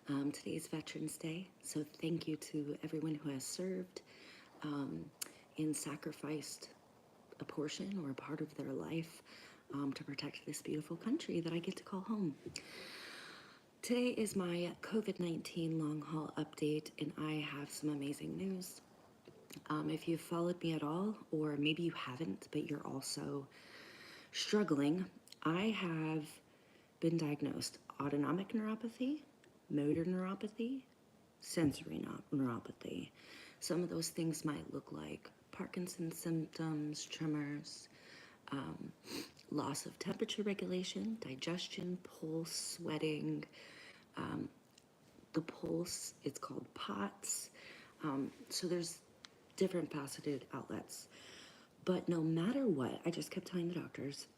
Today's Veterans Day, so thank you to everyone who has served and sacrificed a portion or a part of their life to protect this beautiful country that I get to call home. Today is my COVID-19 long haul update, and I have some amazing news. If you've followed me at all, or maybe you haven't, but you're also struggling, I have been diagnosed autonomic neuropathy, motor neuropathy, sensory neuropathy. Some of those things might look like Parkinson's symptoms, tremors, loss of temperature regulation, digestion, pulse, sweating. The pulse, it's called POTS. So there's different faceted outlets. But no matter what, I just kept telling the doctors,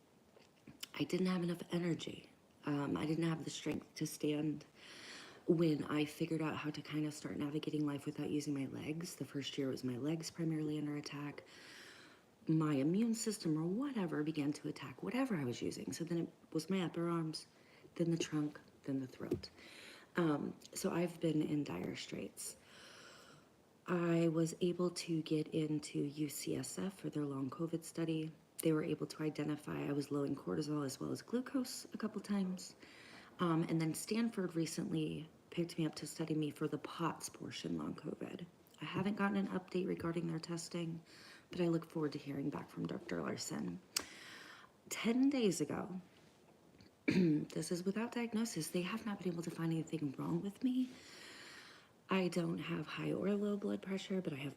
I didn't have enough energy. I didn't have the strength to stand when I figured out how to kind of start navigating life without using my legs. The first year was my legs primarily under attack. My immune system or whatever began to attack whatever I was using. So then it was my upper arms, then the trunk, then the throat. So I've been in dire straits. I was able to get into UCSF for their long COVID study. They were able to identify I was low in cortisol as well as glucose a couple times. And then Stanford recently picked me up to study me for the POTS portion long COVID. I haven't gotten an update regarding their testing, but I look forward to hearing back from Dr. Larson. 10 days ago, this is without diagnosis, they have not been able to find anything wrong with me. I don't have high or low blood pressure, but I have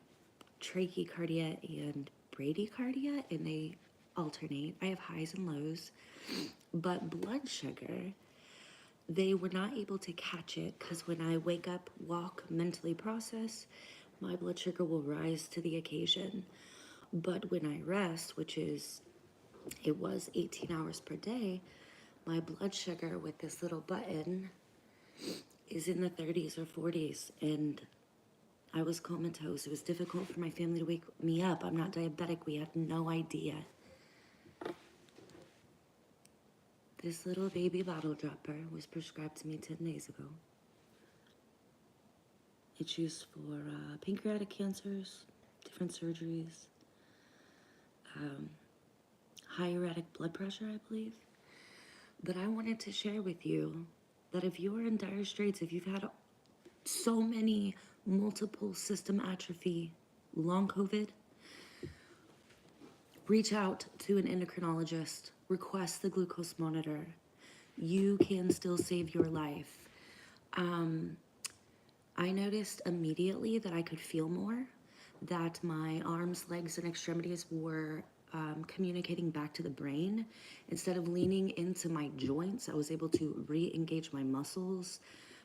trachycardia and bradycardia, and they alternate. I have highs and lows, but blood sugar, they were not able to catch it because when I wake up, walk, mentally process, my blood sugar will rise to the occasion. But when I rest, it was 18 hours per day, my blood sugar with this little button is in the 30s or 40s, and I was comatose. It was difficult for my family to wake me up. I'm not diabetic. We had no idea. This little baby bottle dropper was prescribed to me 10 days ago. It's used for pancreatic cancers, different surgeries, high erratic blood pressure, I believe. But I wanted to share with you that if you're in dire straits, if you've had so many multiple system atrophy, long COVID, reach out to an endocrinologist, request the glucose monitor. You can still save your life. I noticed immediately that I could feel more, that my arms, legs, and extremities were communicating back to the brain. Instead of leaning into my joints, I was able to re-engage my muscles.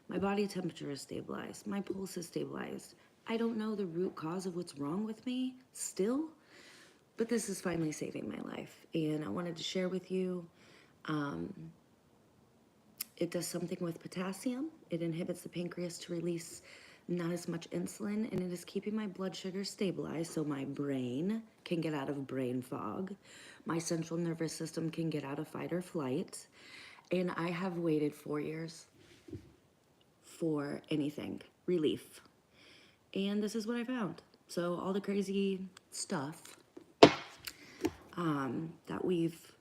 My body temperature is stabilized. My pulse is stabilized. I don't know the root cause of what's wrong with me still, but this is finally saving my life. And I wanted to share with you, it does something with potassium. It inhibits the pancreas to release not as much insulin, and it is keeping my blood sugar stabilized so my brain can get out of brain fog. My central nervous system can get out of fight or flight. And I have waited 4 years for anything, relief. And this is what I found. So all the crazy stuff that we've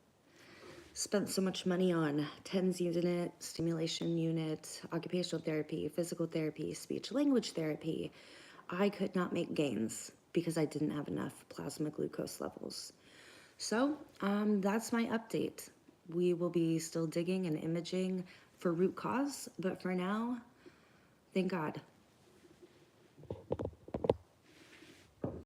spent so much money on, TENS unit, stimulation unit, occupational therapy, physical therapy, speech language therapy, I could not make gains because I didn't have enough plasma glucose levels. So that's my update. We will be still digging and imaging for root cause, but for now, thank God,